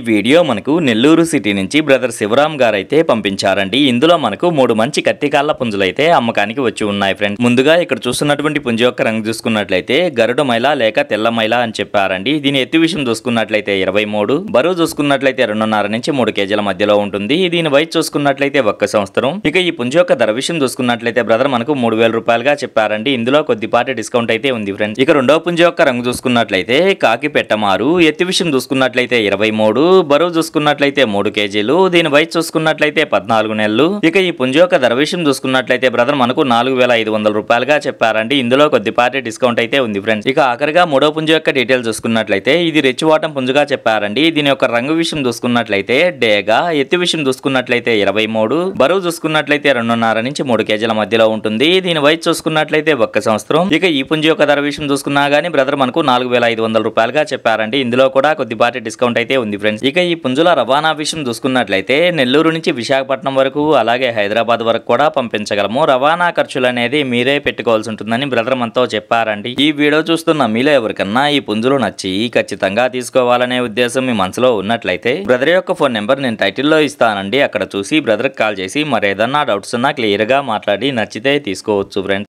Video మనకు Nellore city నుంచి brother Shivaram గారు అయితే పంపించారండి. ఇందులో మనకు 3 మంచి కత్తికాళ్ళ పుంజులు అయితే అమ్మకానికి వచ్చి ఉన్నాయి ఫ్రెండ్స్. ముందుగా ఇక్కడ చూస్తున్నటువంటి పుంజు యొక్క రంగు చూసుకున్నట్లయితే గరుడ మైల లేక తెల్ల మైల అని చెప్పారండి. దీని ఎత్తు విషయం చూసుకున్నట్లయితే 23, బరువు చూసుకున్నట్లయితే 2.5 నుంచి 3 కేజీల మధ్యలో ఉంటుంది. దీని వయసు చూసుకున్నట్లయితే 1 సంవత్సరం. ఇక ఈ పుంజు యొక్క ధర విషయం చూసుకున్నట్లయితే బ్రదర్ మనకు 3000 రూపాయలుగా చెప్పారండి. ఇందులో కొద్దిపాటి డిస్కౌంట్ అయితే ఉంది ఫ్రెండ్స్. ఇక రెండో పుంజు యొక్క రంగు చూసుకున్నట్లయితే కాకి పెట్టమారు, ఎత్తు విషయం చూసుకున్నట్లయితే 23, బరువు చూసుకున్నట్లయితే 3 కేజీలు. దీని వయసు చూసుకున్నట్లయితే 14 నెలలు. ఇక ఈ పుంజు యొక్క ధర విషయం చూసుకున్నట్లయితే బ్రదర్ మనకు 4500 రూపాయలుగా చెప్పారండి. ఇందులో కొద్దిపాటి డిస్కౌంట్ అయితే ఉంది ఫ్రెండ్స్. ఇక ఆఖరిగా మూడో పుంజు యొక్క డీటెయిల్స్ చూసుకున్నట్లయితే ఇది రెచ్చివాటం పుంజుగా చెప్పారండి. దీని యొక్క రంగు విషయం చూసుకున్నట్లయితే డేగా, ఎత్తు విషయం చూసుకున్నట్లయితే 23, బరువు చూసుకున్నట్లయితే 2.5 నుంచి 3 కేజీల మధ్యలో ఉంటుంది. దీని వయసు చూసుకున్నట్లయితే 1 సంవత్సరం. ఇక ఈ పుంజు యొక్క ధర విషయం చూసుకున్నా గానీ బ్రదర్ మనకు 4500 రూపాయలుగా చెప్పారండి. ఇందులో కూడా కొద్దిపాటి డిస్కౌంట్ అయితే ఉంది ఫ్రెండ్స్. ఇక ఈ పుంజుల రవాణా విషయం చూసుకున్నట్లయితే నెల్లూరు నుంచి విశాఖపట్నం వరకు అలాగే హైదరాబాద్ వరకు కూడా పంపించగలము. రవాణా ఖర్చులు అనేది మీరే పెట్టుకోవాల్సి ఉంటుందని బ్రదర్ మనతో చెప్పారండి. ఈ వీడియో చూస్తున్న మీలో ఎవరికన్నా ఈ పుంజులు నచ్చి ఖచ్చితంగా తీసుకోవాలనే ఉద్దేశం మీ మనసులో ఉన్నట్లయితే బ్రదర్ యొక్క ఫోన్ నెంబర్ నేను టైటిల్లో ఇస్తానండి. అక్కడ చూసి బ్రదర్కి కాల్ చేసి మరేదన్నా డౌట్స్ ఉన్నా క్లియర్ గా మాట్లాడి నచ్చితే తీసుకోవచ్చు ఫ్రెండ్స్.